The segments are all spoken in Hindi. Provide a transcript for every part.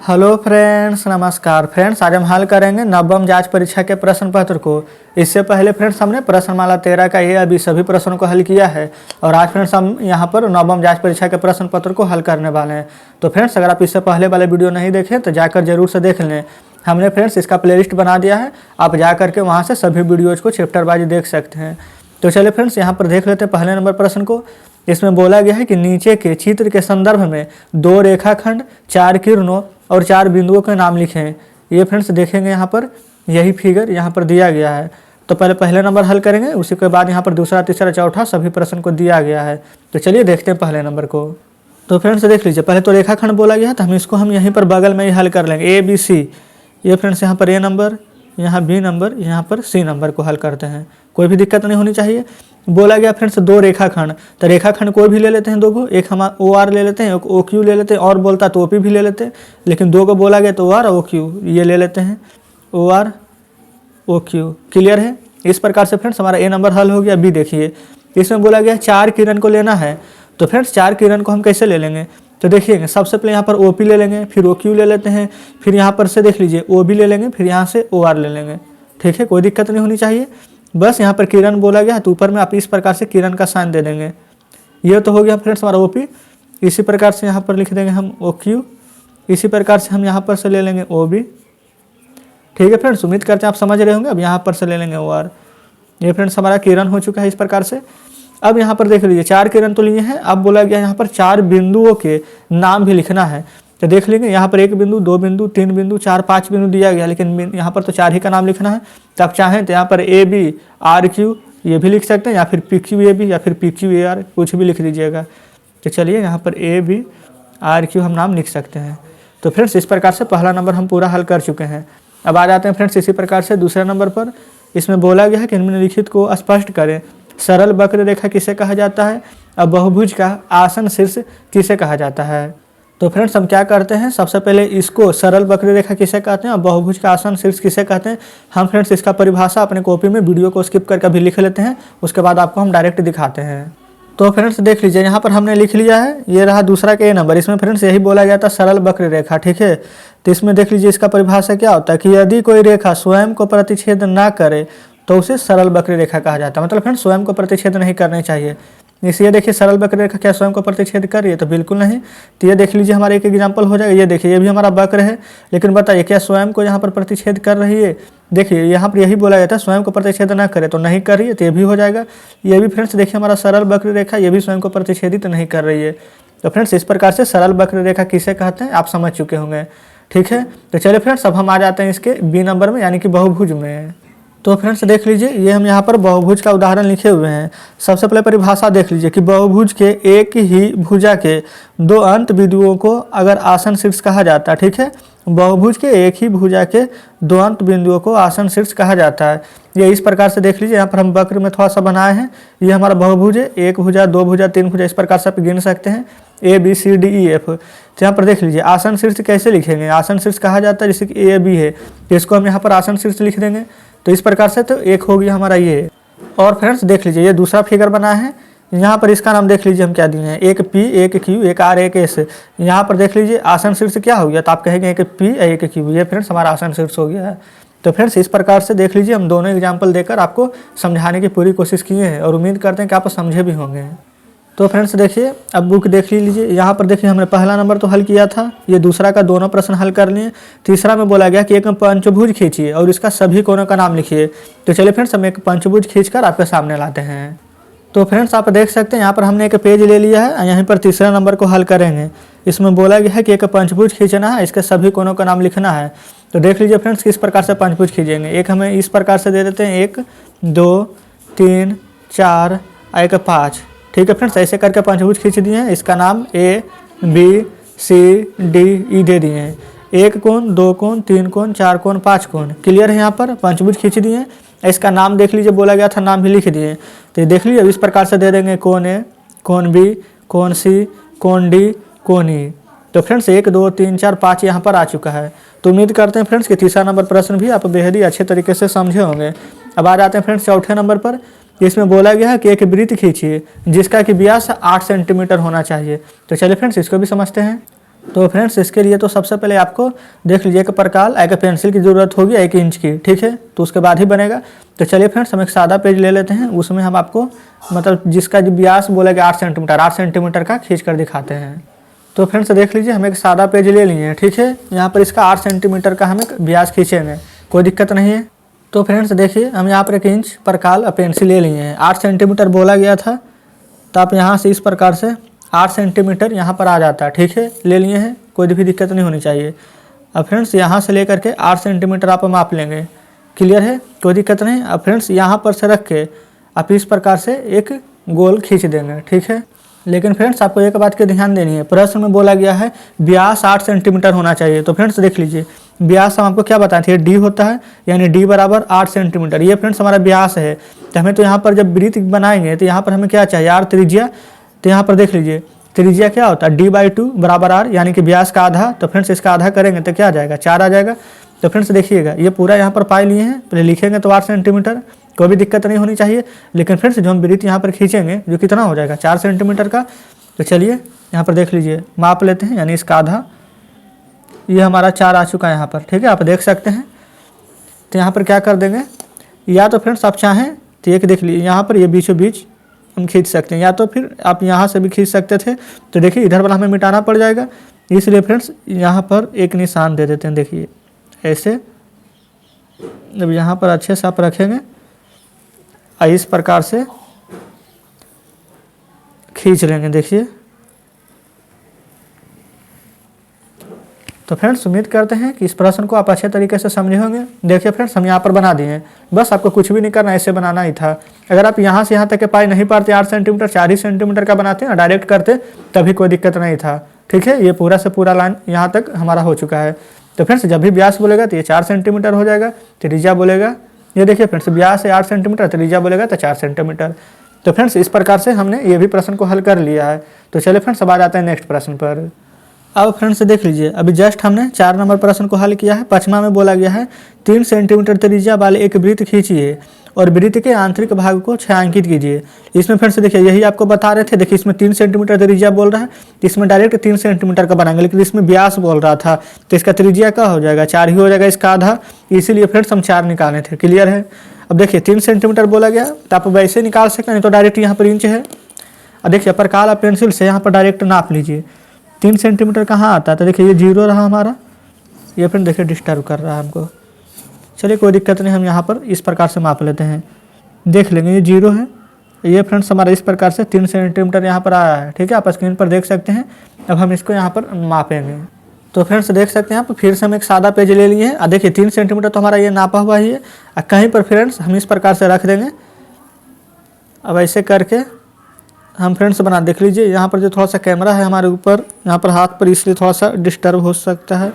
हेलो फ्रेंड्स, नमस्कार फ्रेंड्स। आज हम हल करेंगे नवम जांच परीक्षा के प्रश्न पत्र को। इससे पहले फ्रेंड्स हमने प्रश्नमाला 13 का ए अभी सभी प्रश्नों को हल किया है और आज फ्रेंड्स हम यहाँ पर नवम जांच परीक्षा के प्रश्न पत्र को हल करने वाले हैं। तो फ्रेंड्स अगर आप इससे पहले वाले वीडियो नहीं देखें तो जाकर जरूर से देख लें। हमने फ्रेंड्स इसका प्लेलिस्ट बना दिया है, आप जा करके वहाँ से सभी वीडियोज़ को चैप्टर वाइज देख सकते हैं। तो चलिए फ्रेंड्स यहाँ पर देख लेते हैं पहले नंबर प्रश्न को। इसमें बोला गया है कि नीचे के चित्र के संदर्भ में 2 रेखाखंड, 4 किरणों और 4 बिंदुओं के नाम लिखें। ये फ्रेंड्स देखेंगे यहाँ पर यही फिगर यहाँ पर दिया गया है। तो पहले नंबर हल करेंगे, उसी के बाद यहाँ पर दूसरा, तीसरा, चौथा सभी प्रश्न को दिया गया है। तो चलिए देखते हैं पहले नंबर को। तो फ्रेंड्स देख लीजिए, पहले तो रेखाखंड बोला गया तो हम यहीं पर बगल में ही हल कर लेंगे। ABC, ये फ्रेंड्स यहाँ पर A नंबर, यहाँ B नंबर, यहाँ पर C नंबर को हल करते हैं। कोई भी दिक्कत नहीं होनी चाहिए। बोला गया फ्रेंड्स 2 रेखाखंड, तो रेखाखंड कोई भी ले लेते हैं 2 को, एक हम OR ले लेते हैं, एक OQ ले लेते हैं, और बोलता तो OP भी ले लेते हैं, लेकिन 2 को बोला गया तो OR और OQ ये ले लेते हैं, OR OQ। क्लियर है। इस प्रकार से फ्रेंड्स हमारा A नंबर हल हो गया। B देखिए, इसमें बोला गया 4 किरण को लेना है। तो फ्रेंड्स 4 किरण को हम कैसे ले लेंगे, तो देखिएगा सबसे पहले यहाँ पर OP ले लेंगे, फिर OQ ले लेते हैं, फिर यहाँ पर से देख लीजिए OB ले लेंगे, फिर यहाँ से OR ले लेंगे। ठीक है, कोई दिक्कत नहीं होनी चाहिए। बस यहाँ पर किरण बोला गया तो ऊपर में आप इस प्रकार से किरण का साइन दे देंगे। ये तो हो गया फ्रेंड्स हमारा OP। इसी प्रकार से यहाँ पर लिख देंगे हम OQ। इसी प्रकार से हम यहाँ पर से ले लेंगे OB। ठीक है फ्रेंड्स, उम्मीद करते हैं आप समझ रहे होंगे। अब यहाँ पर से ले लेंगे OR। ये फ्रेंड्स हमारा किरण हो चुका है इस प्रकार से। अब यहाँ पर देख लीजिए 4 किरण तो लिए हैं। अब बोला गया यहाँ पर 4 बिंदुओं के नाम भी लिखना है। तो देख लेंगे यहाँ पर 1 बिंदु, 2 बिंदु, 3 बिंदु, 4, 5 बिंदु दिया गया, लेकिन यहाँ पर तो 4 ही का नाम लिखना है। तो आप चाहें तो यहाँ पर AB RQ ये भी लिख सकते हैं, या फिर PQAB या फिर PQAR कुछ भी लिख दीजिएगा। तो चलिए यहाँ पर AB RQ हम नाम लिख सकते हैं। तो फ्रेंड्स इस प्रकार से पहला नंबर हम पूरा हल कर चुके हैं। अब आ जाते हैं फ्रेंड्स इसी प्रकार से दूसरे नंबर पर। इसमें बोला गया है कि निम्नलिखित को स्पष्ट करें। सरल वक्र रेखा किसे कहा जाता है और बहुभुज का आसन शीर्ष किसे कहा जाता है। तो फ्रेंड्स हम क्या करते हैं, सबसे पहले इसको सरल वक्र रेखा किसे कहते हैं और बहुभुज का आसन शीर्ष किसे कहते हैं, हम फ्रेंड्स इसका परिभाषा अपने कॉपी में वीडियो को स्किप करके भी लिख लेते हैं, उसके बाद आपको हम डायरेक्ट दिखाते हैं। तो फ्रेंड्स देख लीजिए यहाँ पर हमने लिख लिया है, ये रहा दूसरा का A नंबर। इसमें फ्रेंड्स यही बोला गया था सरल वक्र रेखा। ठीक है, तो इसमें देख लीजिए इसका परिभाषा क्या होता है कि यदि कोई रेखा स्वयं को प्रतिच्छेद ना करे तो उसे सरल वक्र रेखा कहा जाता है। मतलब फ्रेंड्स स्वयं को प्रतिच्छेद नहीं करनी चाहिए। इसलिए देखिए सरल वक्र रेखा क्या स्वयं को प्रतिच्छेद कर रही है, तो बिल्कुल नहीं। तो ये देख लीजिए हमारा एक एग्जाम्पल हो जाएगा। ये देखिए ये भी हमारा वक्र है, लेकिन बताइए क्या स्वयं को यहाँ पर प्रतिच्छेद कर रही है। देखिए यहाँ पर यही बोला गया था स्वयं को प्रतिच्छेद ना करे, तो नहीं कर रही है, तो ये भी हो जाएगा। ये भी फ्रेंड्स देखिए हमारा सरल वक्र रेखा, ये भी स्वयं को प्रतिच्छेदित नहीं कर रही है। तो फ्रेंड्स इस प्रकार से सरल वक्र रेखा किसे कहते हैं आप समझ चुके होंगे। ठीक है, तो चलिए फ्रेंड्स अब हम आ जाते हैं इसके B नंबर में, यानी कि बहुभुज में। तो फ्रेंड्स देख लीजिए ये हम यहाँ पर बहुभुज का उदाहरण लिखे हुए हैं। सबसे पहले परिभाषा देख लीजिए कि बहुभुज के एक ही भुजा के 2 अंत बिंदुओं को अगर आसन शीर्ष कहा जाता है। ठीक है, बहुभुज के एक ही भुजा के 2 अंत बिंदुओं को आसन शीर्ष कहा जाता है। ये इस प्रकार से देख लीजिए, यहाँ पर हम वक्र में थोड़ा सा बनाए हैं। ये हमारा बहुभुज है, 1 भुजा, 2 भुजा, 3 भुजा, इस प्रकार से आप गिन सकते हैं ABCDEF। तो यहाँ पर देख लीजिए आसन शीर्ष कैसे लिखेंगे, आसन शीर्ष कहा जाता है जैसे कि AB है, तो इसको हम यहाँ पर आसन शीर्ष लिख देंगे। तो इस प्रकार से तो एक हो गया हमारा ये। और फ्रेंड्स देख लीजिए ये दूसरा फिगर बना है, यहाँ पर इसका नाम देख लीजिए हम क्या दिए हैं, एक P, एक Q, एक R, एक S। यहाँ पर देख लीजिए आसन शीर्ष क्या हो गया, तो आप कहेंगे एक P एक Q, ये फ्रेंड्स हमारा आसन शीर्ष हो गया है। तो फ्रेंड्स इस प्रकार से देख लीजिए हम दोनों एग्जाम्पल देकर आपको समझाने की पूरी कोशिश किए हैं और उम्मीद करते हैं कि आप समझे भी होंगे। तो फ्रेंड्स देखिए अब बुक देख लीजिए, यहाँ पर देखिए हमने पहला नंबर तो हल किया था, ये दूसरा का दोनों प्रश्न हल कर लिए। तीसरा में बोला गया कि एक पंचभुज खींचिए और इसका सभी कोनों का नाम लिखिए। तो चलिए फ्रेंड्स हम एक पंचभुज खींचकर आपके सामने लाते हैं। तो फ्रेंड्स आप देख सकते हैं यहाँ पर हमने एक पेज ले लिया है, यहीं पर तीसरा नंबर को हल करेंगे। इसमें बोला गया है कि एक पंचभुज खींचना है, इसके सभी कोनों का नाम लिखना है। तो देख लीजिए फ्रेंड्स किस प्रकार से पंचभुज खींचेंगे। एक हमें इस प्रकार से दे देते हैं, 1 2 3 4 एक 5। ठीक है फ्रेंड्स, ऐसे करके पंचभुज खींच दिए हैं। इसका नाम ABCDE दे दिए हैं। 1 कोण, 2 कोण, 3 कोण, 4 कोण, 5 कोण। क्लियर है। यहाँ पर पंचभुज खींच दिए। इसका नाम देख लीजिए, बोला गया था नाम भी लिख दिए। तो देख लीजिए अब इस प्रकार से दे देंगे कोण A, कोण B, कोण C, कोण D, कोण E। तो फ्रेंड्स 1 2 3 4 5 यहाँ पर आ चुका है। तो उम्मीद करते हैं फ्रेंड्स कि तीसरा नंबर प्रश्न भी आप बेहद ही अच्छे तरीके से समझे होंगे। अब आ जाते हैं फ्रेंड्स चौथे नंबर पर। इसमें बोला गया है कि एक वृत्त खींचिए जिसका कि व्यास 8 सेंटीमीटर होना चाहिए। तो चलिए फ्रेंड्स इसको भी समझते हैं। तो फ्रेंड्स इसके लिए तो सबसे पहले आपको देख लीजिए एक प्रकार एक पेंसिल की ज़रूरत होगी 1 इंच की, ठीक है, तो उसके बाद ही बनेगा। तो चलिए फ्रेंड्स हम एक सादा पेज ले लेते हैं, उसमें हम आपको मतलब जिसका जो व्यास बोलेगा 8 सेंटीमीटर का खींच कर दिखाते हैं। तो फ्रेंड्स देख लीजिए हम एक सादा पेज ले लिए हैं, ठीक है, यहाँ पर इसका 8 सेंटीमीटर का हम एक व्यास खींचेंगे, कोई दिक्कत नहीं है। तो फ्रेंड्स देखिए हम यहाँ पर 1 इंच प्रकार पेंसिल ले लिए हैं, 8 सेंटीमीटर बोला गया था, तो आप यहाँ से इस प्रकार से 8 सेंटीमीटर यहाँ पर आ जाता है, ठीक है, ले लिए हैं, कोई भी दिक्कत नहीं होनी चाहिए। अब फ्रेंड्स यहाँ से लेकर के 8 सेंटीमीटर आप माप लेंगे, क्लियर है, कोई दिक्कत नहीं। अब फ्रेंड्स यहाँ पर से रख के आप इस प्रकार से एक गोल खींच देंगे, ठीक है। लेकिन फ्रेंड्स आपको एक बात की ध्यान देनी है, प्रश्न में बोला गया है व्यास 8 सेंटीमीटर होना चाहिए। तो फ्रेंड्स देख लीजिए व्यास हम आपको क्या बताए थे, डी होता है, यानी डी बराबर 8 सेंटीमीटर, ये फ्रेंड्स हमारा व्यास है। तो हमें तो यहाँ पर जब वृत्त बनाएंगे तो यहाँ पर हमें क्या चाहिए, आर त्रिज्या। तो यहाँ पर देख लीजिए त्रिज्या क्या होता है, d/2 बराबर आर, यानी कि व्यास का आधा। तो फ्रेंड्स इसका आधा करेंगे तो क्या आ जाएगा, 4 आ जाएगा। तो फ्रेंड्स देखिएगा ये पूरा यहाँ पर पाई लिए हैं, पहले लिखेंगे तो 8 सेंटीमीटर, कोई भी दिक्कत नहीं होनी चाहिए। लेकिन फ्रेंड्स जो हम वृत्त यहाँ पर खींचेंगे जो कितना हो जाएगा 4 सेंटीमीटर का। तो चलिए यहाँ पर देख लीजिए माप लेते हैं, यानी इसका आधा, ये हमारा 4 आ चुका है यहाँ पर, ठीक है, आप देख सकते हैं। तो यहाँ पर क्या कर देंगे, या तो फ्रेंड्स आप चाहें तो एक देख लीजिए यहाँ पर ये बीचों बीच हम खींच सकते हैं, या तो फिर आप यहाँ से भी खींच सकते थे। तो देखिए इधर वाला हमें मिटाना पड़ जाएगा, इसलिए फ्रेंड्स यहाँ पर एक निशान दे देते हैं, देखिए ऐसे। जब यहाँ पर अच्छे से आप रखेंगे और इस प्रकार से खींच लेंगे, देखिए। तो फ्रेंड्स उम्मीद करते हैं कि इस प्रश्न को आप अच्छे तरीके से समझे होंगे। देखिए फ्रेंड्स हम यहाँ पर बना दिए हैं, बस आपको कुछ भी नहीं करना, ऐसे बनाना ही था। अगर आप यहाँ से यहाँ तक के पाई नहीं पाते 8 सेंटीमीटर 4 ही सेंटीमीटर का बनाते हैं, डायरेक्ट करते, तभी कोई दिक्कत नहीं था, ठीक है। ये पूरा से पूरा लाइन यहाँ तक हमारा हो चुका है। तो फ्रेंड्स जब भी व्यास बोलेगा तो ये 4 सेंटीमीटर हो जाएगा, त्रिज्या बोलेगा, ये देखिए फ्रेंड्स व्यास है 8 सेंटीमीटर, त्रिज्या बोलेगा तो 4 सेंटीमीटर। तो फ्रेंड्स इस प्रकार से हमने ये भी प्रश्न को हल कर लिया है। तो चलिए फ्रेंड्स अब आ जाते हैं नेक्स्ट प्रश्न पर। अब फ्रेंड्स देख लीजिए अभी जस्ट हमने 4 नंबर प्रश्न को हल किया है। 5वां में बोला गया है 3 सेंटीमीटर त्रिज्या वाले एक वृत्त खींचिए और वृत्त के आंतरिक भाग को छायांकित कीजिए। इसमें फ्रेंड्स देखिए यही आपको बता रहे थे, देखिए इसमें 3 सेंटीमीटर त्रिज्या बोल रहा है, इसमें डायरेक्ट 3 सेंटीमीटर का बनाएंगे, लेकिन इसमें व्यास बोल रहा था तो इसका त्रिज्या क्या हो जाएगा, 4 ही हो जाएगा, इसका आधा, इसीलिए फ्रेंड्स हम 4 निकाले थे, क्लियर है। अब देखिए 3 सेंटीमीटर बोला गया तो आप वैसे निकाल सकते हैं, नहीं तो डायरेक्ट यहाँ पर इंच है। अब देखिए प्रकार आप पेंसिल से यहाँ पर डायरेक्ट नाप लीजिए 3 सेंटीमीटर कहाँ आता है। तो देखिए ये 0 रहा हमारा, ये फ्रेंड देखिए डिस्टर्ब कर रहा है हमको। चलिए कोई दिक्कत नहीं, हम यहाँ पर इस प्रकार से माप लेते हैं, देख लेंगे ये 0 है, ये फ्रेंड्स हमारा इस प्रकार से 3 सेंटीमीटर यहाँ पर आया है, ठीक है, आप स्क्रीन पर देख सकते हैं। अब हम इसको यहाँ पर मापेंगे। तो फ्रेंड्स देख सकते हैं आप, फिर से हम एक सादा पेज ले लिए हैं। देखिए 3 सेंटीमीटर तो हमारा ये नापा हुआ ही है, कहीं पर फ्रेंड्स हम इस प्रकार से रख देंगे। अब ऐसे करके हम फ्रेंड्स बना, देख लीजिए यहाँ पर जो थोड़ा सा कैमरा है हमारे ऊपर यहाँ पर हाथ पर, इसलिए थोड़ा सा डिस्टर्ब हो सकता है,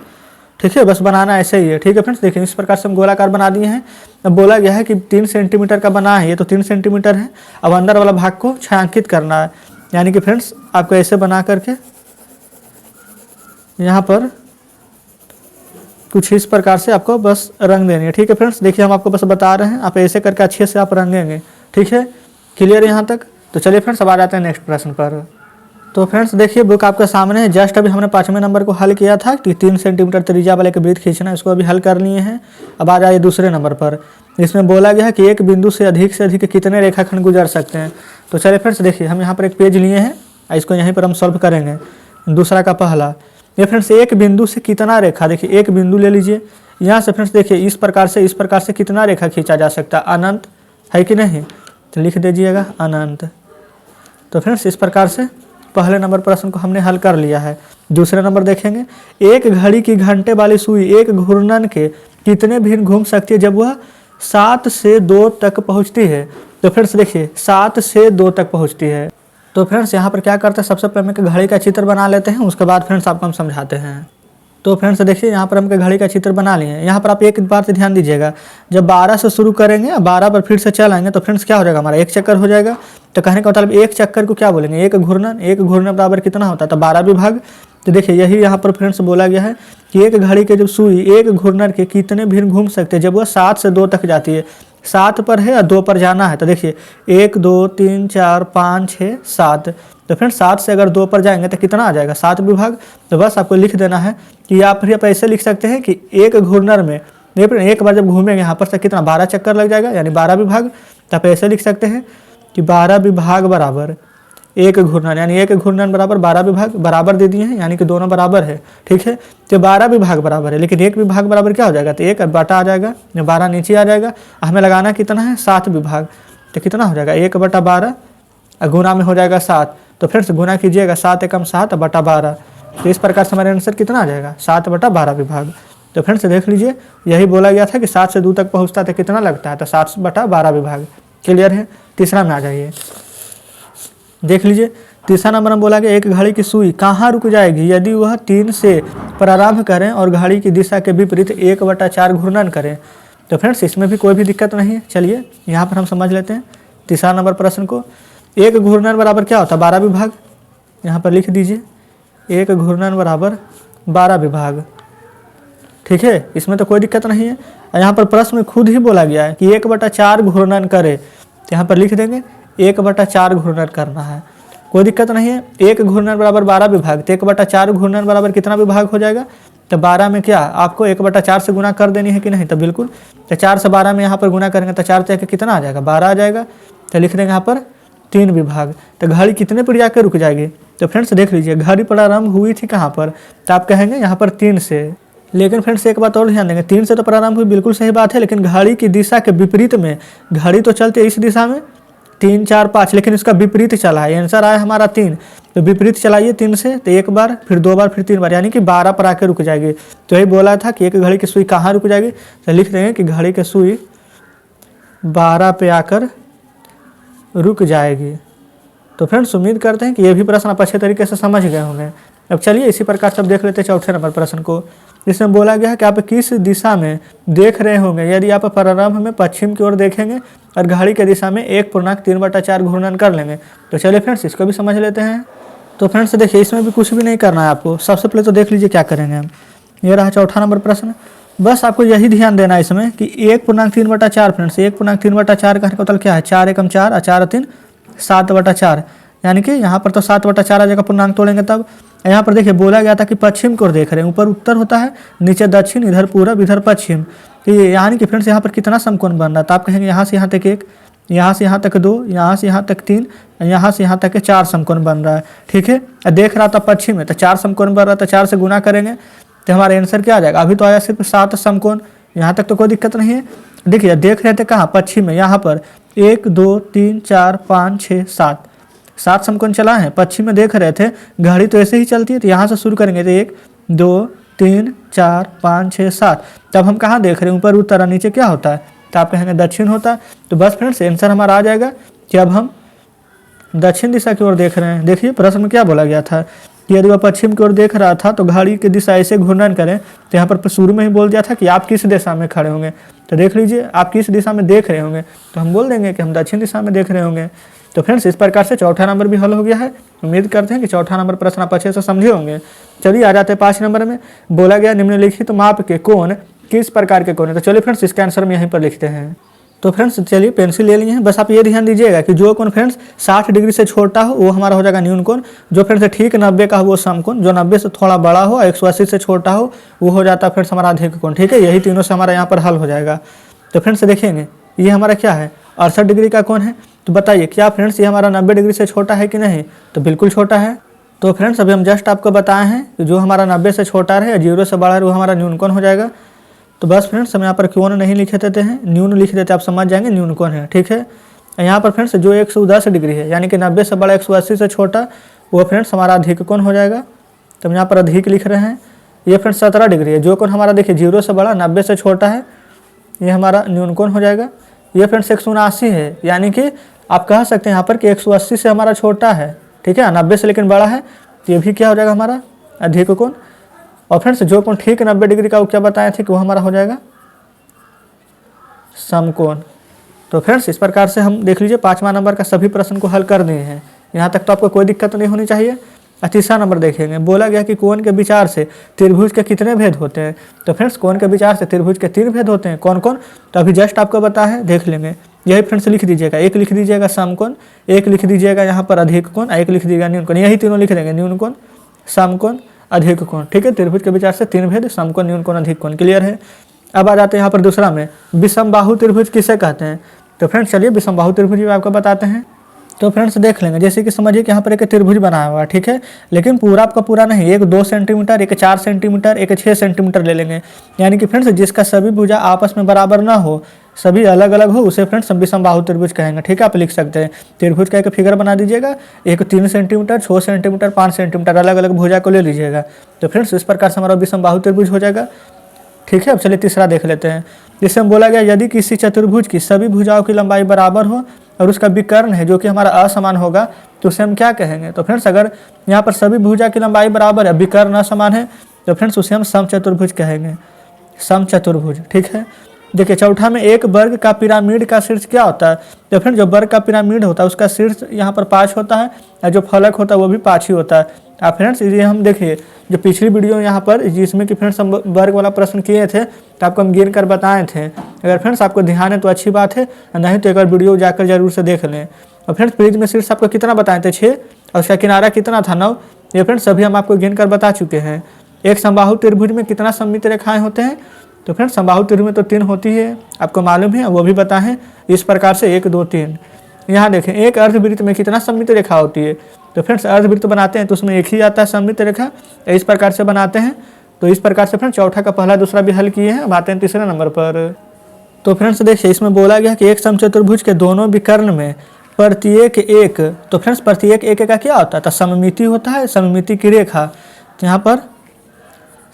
ठीक है, बस बनाना ऐसे ही है, ठीक है फ्रेंड्स। देखिए इस प्रकार से हम गोलाकार बना दिए हैं। अब बोला गया है कि 3 सेंटीमीटर का बना है, ये तो 3 सेंटीमीटर है। अब अंदर वाला भाग को छायांकित करना है, यानी कि फ्रेंड्स आपको ऐसे बना करके यहाँ पर कुछ इस प्रकार से आपको बस रंग देनी है, ठीक है फ्रेंड्स। देखिए हम आपको बस बता रहे हैं, आप ऐसे करके अच्छे से आप रंगेंगे, ठीक है, क्लियर है यहाँ तक। तो चलिए फ्रेंड्स अब आ जाते हैं नेक्स्ट प्रश्न पर। तो फ्रेंड्स देखिए बुक आपके सामने है, जस्ट अभी हमने 5वें नंबर को हल किया था कि 3 सेंटीमीटर त्रिज्या वाले के वृत्त खींचना, इसको अभी हल कर लिए हैं। अब आ जाइए दूसरे नंबर पर। इसमें बोला गया है कि एक बिंदु से अधिक कितने रेखाखंड गुजर सकते हैं। तो चलिए फ्रेंड्स देखिए हम यहाँ पर एक पेज लिए हैं, इसको यहीं पर हम सॉल्व करेंगे। दूसरा का पहला, ये फ्रेंड्स एक बिंदु से कितना रेखा, देखिए एक बिंदु ले लीजिए, यहाँ से फ्रेंड्स देखिए इस प्रकार से कितना रेखा खींचा जा सकता है, अनंत है कि नहीं, तो लिख दीजिएगा अनंत। तो फ्रेंड्स इस प्रकार से पहले नंबर प्रश्न को हमने हल कर लिया है। दूसरे नंबर देखेंगे, एक घड़ी की घंटे वाली सुई एक घूर्णन के कितने भिन्न घूम सकती है जब वह 7 से 2 तक पहुंचती है। तो फ्रेंड्स देखिए 7 से 2 तक पहुंचती है। तो फ्रेंड्स यहाँ पर क्या करते हैं, सबसे पहले हम घड़ी का चित्र बना लेते हैं, उसके बाद फ्रेंड्स आपको हम समझाते हैं। तो फ्रेंड्स देखिए यहाँ पर हम घड़ी का चित्र बना लिए हैं। यहाँ पर आप एक बात ध्यान दीजिएगा, जब 12 से शुरू करेंगे 12 पर फिर से चलाएंगे तो फ्रेंड्स क्या हो जाएगा, हमारा 1 चक्कर हो जाएगा। तो कहने का मतलब 1 चक्कर को क्या बोलेंगे, एक घूर्णन बराबर कितना होता है, तो 12 विभाग। तो देखिए यही यहाँ पर फ्रेंड्स बोला गया है कि एक घड़ी के जब सुई एक घूर्णन के कितने भिन्न घूम सकते हैं जब वह 7 से 2 तक जाती है। 7 पर है और 2 पर जाना है। तो देखिए 1 2 3 4 5 6 7। तो फ्रेंड्स 7 से अगर 2 पर जाएंगे तो कितना आ जाएगा 7 विभाग। तो बस आपको लिख देना है कि आप फिर आप ऐसे लिख सकते हैं कि एक घूर्णन में एक बार जब घूमेंगे यहाँ पर से कितना 12 चक्कर लग जाएगा, यानी 12 विभाग। तो आप ऐसे लिख सकते हैं कि 12 विभाग बराबर एक घूर्णन, यानी एक घूर्णन बराबर 12 विभाग। बराबर दे दिए हैं यानी कि दोनों बराबर है, ठीक है। तो 12 विभाग बराबर है, लेकिन एक विभाग बराबर क्या हो जाएगा, तो 1 बटा आ जाएगा, 12 नीचे आ जाएगा। हमें लगाना कितना है 7 विभाग। तो कितना हो जाएगा 1 बटा 12 गुना में हो जाएगा 7। तो फिर से गुना कीजिएगा 7 एकम 7 बटा 12। तो इस प्रकार से हमारे आंसर कितना आ जाएगा 7 बटा 12 विभाग। तो फ्रेंड्स देख लीजिए यही बोला गया था कि 7 से 2 तक पहुँचता तो कितना लगता है, तो 7 बटा 12 विभाग। क्लियर है। तीसरा में आ जाइए, देख लीजिए तीसरा नंबर में बोला गया एक घड़ी की सुई कहाँ रुक जाएगी यदि वह 3 से प्रारंभ करें और घड़ी की दिशा के विपरीत 1 बटा 4 घूर्णन करें। तो फ्रेंड्स इसमें भी कोई भी दिक्कत नहीं है। चलिए यहाँ पर हम समझ लेते हैं तीसरा नंबर प्रश्न को। एक घूर्णन बराबर क्या होता है 12 विभाग। यहाँ पर लिख दीजिए एक घूर्णन बराबर 12 विभाग, ठीक है। इसमें तो कोई दिक्कत नहीं है। यहाँ पर प्रश्न में खुद ही बोला गया है कि 1 बटा 4 घूर्णन करे, तो यहाँ पर लिख देंगे 1 बटा 4 घूर्णन करना है, कोई दिक्कत नहीं है। एक घूर्णन बराबर 12 विभाग, तो 1 बटा 4 घूर्णन बराबर कितना विभाग हो जाएगा, तो 12 में क्या आपको 1 बटा 4 से गुना कर देनी है कि नहीं, तो बिल्कुल। तो 4 से 12 में यहाँ पर गुना करेंगे तो 4 तक कितना आ जाएगा 12 आ जाएगा। तो लिख देंगे यहाँ पर 3 विभाग। तो घड़ी कितने पर जाकर रुक जाएगी, तो फ्रेंड्स देख लीजिए घड़ी प्रारंभ हुई थी कहाँ पर, तो आप कहेंगे यहाँ पर 3 से। लेकिन फ्रेंड्स एक बात और ध्यान देंगे 3 से तो प्रारंभ हुई, बिल्कुल सही बात है, लेकिन घड़ी की दिशा के विपरीत में, घड़ी तो चलती है इस दिशा में 3 4 5, लेकिन इसका विपरीत चला है। आंसर आया हमारा 3, तो विपरीत चलाइए 3 से, तो 1 बार फिर 2 बार फिर 3 बार, यानी कि 12 पर आकर रुक जाएगी। तो यही बोला था कि एक घड़ी की सुई कहाँ रुक जाएगी, तो लिख देंगे कि घड़ी की सुई 12 पे आकर रुक जाएगी। तो फ्रेंड्स उम्मीद करते हैं कि ये भी प्रश्न आप अच्छे तरीके से समझ गए होंगे। अब चलिए इसी प्रकार से अब देख लेते हैं चौथे नंबर प्रश्न को। इसमें बोला गया है कि आप किस दिशा में देख रहे होंगे यदि आप प्रारंभ में पश्चिम की ओर देखेंगे और घड़ी के दिशा में 1.3 बटा 4 घूर्णन कर लेंगे। तो चलिए फ्रेंड्स इसको भी समझ लेते हैं। तो फ्रेंड्स देखिए इसमें भी कुछ भी नहीं करना है आपको। सबसे पहले तो देख लीजिए क्या करेंगे हम। ये रहा चौथा नंबर प्रश्न। बस आपको यही ध्यान देना है इसमें कि 1.3 बटा 4 फ्रेंड्स 1.3 बटा 4 का टोटल क्या है 4 एकम 4 और 4 3 7 बटा 4, यानी कि यहाँ पर तो 7 बटा 4 आ जाएगा, पूर्णांक तोड़ेंगे तब। यहाँ पर देखिए बोला गया था कि पश्चिम की ओर देख रहे हैं, ऊपर उत्तर होता है, नीचे दक्षिण, इधर पूरब, इधर पश्चिम। तो ये यानी कि फ्रेंड्स यहाँ पर कितना समकोण बन रहा है, तो आप कहेंगे यहाँ से यहाँ तक 1, यहाँ से यहाँ तक 2, यहाँ से यहाँ तक 3, यहाँ से यहाँ तक 4 समकोण बन रहा है, ठीक है। देख रहा था पश्चिम में तो 4 समकोण बन रहा था, 4 से गुना करेंगे तो हमारा आंसर क्या आ जाएगा। अभी तो आया सिर्फ 7 समकोण, यहाँ तक तो कोई दिक्कत नहीं है। देखिए देख रहे थे कहाँ पश्चिम में, यहाँ पर 1 2 3 4 5 6 7 समकोण चला है। पश्चिम में देख रहे थे, घड़ी तो ऐसे ही चलती है, तो यहाँ से शुरू करेंगे तो 1 2 3 4 5 6 7। तब हम कहाँ देख रहे हैं ऊपर उत्तर, नीचे क्या होता है, तो आप कहेंगे दक्षिण होता है। तो बस फ्रेंड्स आंसर हमारा आ जाएगा कि अब हम दक्षिण दिशा की ओर देख रहे हैं। देखिए प्रश्न में क्या बोला गया था कि यदि वह पश्चिम की ओर देख रहा था तो घड़ी की दिशा ऐसे घूर्णन करें। तो यहाँ पर शुरू में ही बोल दिया था कि आप किस दिशा में खड़े होंगे। तो देख लीजिए आप किस दिशा में देख रहे होंगे, तो हम बोल देंगे कि हम दक्षिण दिशा में देख रहे होंगे। तो फ्रेंड्स इस प्रकार से चौथा नंबर भी हल हो गया है। उम्मीद करते हैं कि चौथा नंबर प्रश्न आप अच्छे से समझे होंगे। चलिए आ जाते हैं 5 नंबर में। बोला गया निम्नलिखित माप के कोण किस प्रकार के कोण है। तो चलिए फ्रेंड्स इसका आंसर हम यहीं पर लिखते हैं। तो फ्रेंड्स चलिए पेंसिल ले लिए हैं। बस आप ये ध्यान दीजिएगा कि जो कोण फ्रेंड्स 60 डिग्री से छोटा हो वो हमारा हो जाएगा न्यून कोण, जो फ्रेंड्स ठीक 90 का हो वो समकोण, जो 90 से थोड़ा बड़ा हो 180 से छोटा हो वो हो जाता है फ्रेंड्स हमारा अधिक कोण, ठीक है। यही तीनों से हमारा यहाँ पर हल हो जाएगा। तो फ्रेंड्स देखेंगे ये हमारा क्या है 68 डिग्री का कोण है। तो बताइए क्या फ्रेंड्स ये हमारा 90 डिग्री से छोटा है कि नहीं, तो बिल्कुल छोटा है। तो फ्रेंड्स अभी हम जस्ट आपको बताए हैं कि जो हमारा 90 से छोटा रहे या 0 से बड़ा रहे वो हमारा न्यून कोण हो जाएगा। तो बस फ्रेंड्स हम यहाँ पर कोण नहीं लिखे देते हैं, न्यून लिख देते, आप समझ जाएंगे न्यून कोण है, ठीक है। यहाँ पर फ्रेंड्स जो 110 डिग्री है यानी कि 90 से बड़ा 180 से छोटा वो फ्रेंड्स हमारा अधिक कोण हो जाएगा। तो हम यहाँ पर अधिक लिख रहे हैं। ये फ्रेंड्स 17 डिग्री है, जो कोण हमारा देखिए 0 से बड़ा 90 से छोटा है ये हमारा न्यून कोण हो जाएगा। ये फ्रेंड्स 179 है, यानी कि आप कह सकते हैं यहाँ पर कि 180 से हमारा छोटा है, ठीक है, 90 से लेकिन बड़ा है, तो ये भी क्या हो जाएगा हमारा अधिक कोण। और फ्रेंड्स जो कोण ठीक 90 डिग्री का वो क्या बताए थे कि वो हमारा हो जाएगा समकोण। तो फ्रेंड्स इस प्रकार से हम देख लीजिए 5वां नंबर का सभी प्रश्न को हल कर दिए हैं। यहाँ तक तो आपको कोई दिक्कत नहीं होनी चाहिए। और तीसरा नंबर देखेंगे, बोला गया कि कोण के विचार से त्रिभुज के कितने भेद होते हैं। तो फ्रेंड्स कोण के विचार से त्रिभुज के 3 भेद होते हैं। कौन कौन, तो अभी जस्ट आपको बता है, देख लेंगे। यही फ्रेंड्स लिख दीजिएगा, एक लिख दीजिएगा समकोण, एक लिख दीजिएगा यहाँ पर अधिक कोण, एक लिख दीजिएगा न्यून कोण। यही तीनों लिख देंगे, न्यून कोण, समकोण, अधिक कोण। ठीक है, त्रिभुज के विचार से 3 भेद, समकोण, न्यून कोण, अधिक कोण। क्लियर है। अब आ जाते हैं यहाँ पर दूसरा में, विषमबाहु त्रिभुज किसे कहते हैं। तो फ्रेंड्स चलिए विषमबाहु त्रिभुज भी आपको बताते हैं। तो फ्रेंड्स देख लेंगे, जैसे कि समझिए कि यहाँ पर एक त्रिभुज बनाया हुआ है, ठीक है, लेकिन पूरा आपका पूरा नहीं, एक 2 सेंटीमीटर, एक 4 सेंटीमीटर, एक 6 सेंटीमीटर ले लेंगे। यानी कि फ्रेंड्स जिसका सभी भुजा आपस में बराबर ना हो, सभी अलग अलग हो, उसे फ्रेंड्स विषमबाहु त्रिभुज कहेंगे। ठीक है, आप लिख सकते हैं। त्रिभुज का एक फिगर बना दीजिएगा, एक 3 सेंटीमीटर, 6 सेंटीमीटर, 5 सेंटीमीटर अलग अलग भुजा को ले लीजिएगा। तो फ्रेंड्स इस प्रकार से हमारा विषमबाहु त्रिभुज हो जाएगा। ठीक है, अब चलिए तीसरा देख लेते हैं, जिसमें बोला गया यदि किसी चतुर्भुज की सभी भुजाओं की लंबाई बराबर हो और उसका विकर्ण है जो कि हमारा असमान होगा, तो उसे हम क्या कहेंगे। तो फ्रेंड्स अगर यहाँ पर सभी भुजा की लंबाई बराबर है, विकर्ण असमान है, तो फ्रेंड्स उसे हम समचतुर्भुज कहेंगे, समचतुर्भुज। ठीक है, देखिए चौथा में, एक वर्ग का पिरामिड का शीर्ष क्या होता है। तो फ्रेंड्स जो वर्ग का पिरामिड होता है उसका शीर्ष यहाँ पर 5 होता है और जो फलक होता है वो भी 5 ही होता है। आप फ्रेंड्स ये हम देखिए जो पिछली वीडियो यहाँ पर जिसमें कि फ्रेंड्स हम वर्ग वाला प्रश्न किए थे, तो आपको हम गिन कर बताए थे। अगर फ्रेंड्स आपको ध्यान है तो अच्छी बात है, नहीं तो एक बार वीडियो जाकर जरूर से देख लें। और फ्रेंड्स पेज में शीर्ष आपको कितना बताए थे, 6, और उसका किनारा कितना था, 9। ये फ्रेंड्स सभी हम आपको गिन कर बता चुके हैं। एक समबाहु त्रिभुज में कितना सममित रेखाएं होते हैं। तो फ्रेंड्स समबाहु त्रिभुज में तो 3 होती है, आपको मालूम है, वो भी बताएं इस प्रकार से 1 2 3। यहाँ देखें, एक अर्धवृत्त में कितना सममित रेखा होती है। तो फ्रेंड्स अर्धवृत्त बनाते हैं तो उसमें एक ही आता है सममित रेखा, इस प्रकार से बनाते हैं। तो इस प्रकार से फ्रेंड्स चौथा का पहला दूसरा भी हल किए हैं। अब आते हैं तीसरे नंबर पर। तो फ्रेंड्स देखिए इसमें बोला गया कि एक समचतुर्भुज के दोनों विकर्ण में प्रत्येक एक, तो फ्रेंड्स प्रत्येक एक का क्या होता है, तो सममिति होता है, सममिति की रेखा। तो यहाँ पर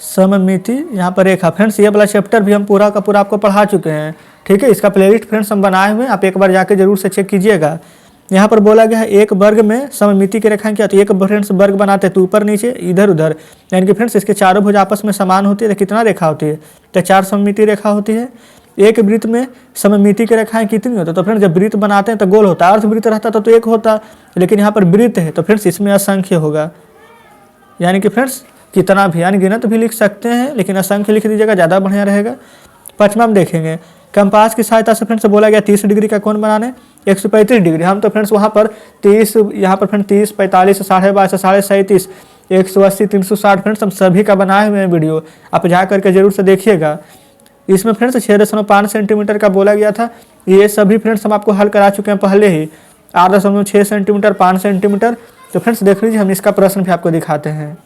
सममिति, यहाँ पर रेखा। फ्रेंड्स ये वाला चैप्टर भी हम पूरा का पूरा आपको पढ़ा चुके हैं। ठीक है, इसका प्लेलिस्ट फ्रेंड्स हम बनाए हुए हैं, आप एक बार जाके जरूर से चेक कीजिएगा। यहाँ पर बोला गया है एक वर्ग में सममिति की रेखाएं क्या होती है। एक फ्रेंड्स वर्ग बनाते हैं तो ऊपर नीचे इधर उधर, यानी कि फ्रेंड्स इसके चारों भुज आपस में समान होती है। तो कितना रेखा होती है, तो 4 सममिति रेखा होती है। एक वृत्त में सममिति की रेखाएं कितनी होती है। तो फ्रेंड्स जब वृत्त बनाते हैं तो गोल होता है, अर्धवृत्त रहता तो 1 होता, लेकिन यहाँ पर वृत्त है तो फ्रेंड्स इसमें असंख्य होगा। यानी कि फ्रेंड्स कितना भी अनगिनत भी लिख सकते हैं, लेकिन असंख्य लिख दीजिएगा, ज़्यादा बढ़िया रहेगा। 5वां में देखेंगे, कंपास की सहायता से फ्रेंड्स बोला गया 30 डिग्री का कोण बनाने 135 डिग्री। हम तो फ्रेंड्स वहाँ पर 30, यहाँ पर फ्रेंड्स 30, 45, 22.5, 37, 180, 360 फ्रेंड्स हम सभी का बनाए हुए हैं वीडियो, आप जा करके जरूर से देखिएगा। इसमें फ्रेंड्स 6.5 सेंटीमीटर का बोला गया था, ये सभी फ्रेंड्स हम आपको हल करा चुके हैं पहले ही। 8.6 सेंटीमीटर, 5 सेंटीमीटर। तो फ्रेंड्स देख लीजिए, हम इसका प्रश्न भी आपको दिखाते हैं।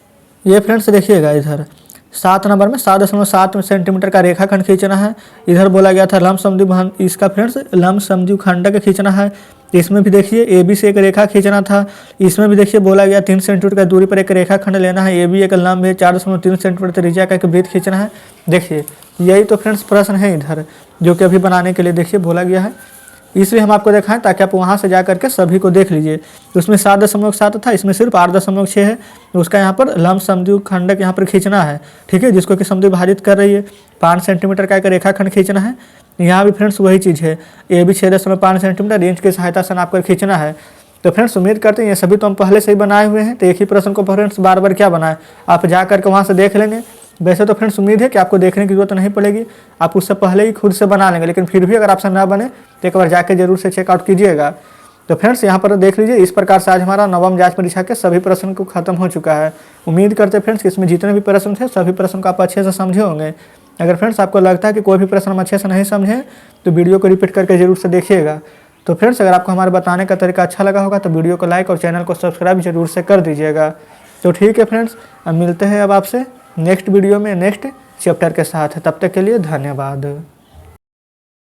ये फ्रेंड्स देखिएगा, इधर 7 नंबर में 7.7 सेंटीमीटर का रेखाखंड खींचना है। इधर बोला गया था लंबसम, इसका फ्रेंड्स लंबसम खंडक खींचना है। इसमें भी देखिए ए बी से एक रेखा खींचना था। इसमें भी देखिए बोला गया 3 सेंटीमीटर का दूरी पर एक रेखाखंड लेना है। ए बी एक लंब है, 4.3 सेंटीमीटर त्रिज्या का एक वृत्त खींचना है। देखिए यही तो फ्रेंड्स प्रश्न है इधर, जो कि अभी बनाने के लिए देखिए बोला गया है, इसलिए हम आपको दिखाएं ताकि आप वहाँ से जा करके सभी को देख लीजिए। तो उसमें 7.7 था, इसमें सिर्फ 8.6 है। तो उसका यहाँ पर लंब समद्वि खंडक यहाँ पर खींचना है। ठीक है, जिसको कि समद्वि विभाजित कर रही है। 5 सेंटीमीटर का एक रेखाखंड खींचना है। यहाँ भी फ्रेंड्स वही चीज़ है, ये भी 6.5 सेंटीमीटर इंच की सहायता से नाप कर खींचना है। तो फ्रेंड्स उम्मीद करते हैं ये सभी तो हम पहले से ही बनाए हुए हैं, तो एक ही प्रश्न को फ्रेंड्स बार बार क्या बनाए, आप जा करके वहाँ से देख लेंगे। वैसे तो फ्रेंड्स उम्मीद है कि आपको देखने की जरूरत नहीं पड़ेगी, आप उससे पहले ही खुद से बना लेंगे, लेकिन फिर भी अगर आपसे ना बने तो एक बार जाके जरूर से चेकआउट कीजिएगा। तो फ्रेंड्स यहाँ पर देख लीजिए, इस प्रकार से आज हमारा नवम जांच परीक्षा के सभी प्रश्न को खत्म हो चुका है। उम्मीद करते हैं फ्रेंड्स कि इसमें जितने भी प्रश्न थे सभी प्रश्न को आप अच्छे से समझे होंगे। अगर फ्रेंड्स आपको लगता है कि कोई भी प्रश्न हम अच्छे से नहीं समझे तो वीडियो को रिपीट करके जरूर से देखिएगा। तो फ्रेंड्स अगर आपको हमारे बताने का तरीका अच्छा लगा होगा तो वीडियो को लाइक और चैनल को सब्सक्राइब जरूर से कर दीजिएगा। तो ठीक है फ्रेंड्स, अब मिलते हैं अब आपसे नेक्स्ट वीडियो में नेक्स्ट चैप्टर के साथ। तब तक के लिए धन्यवाद।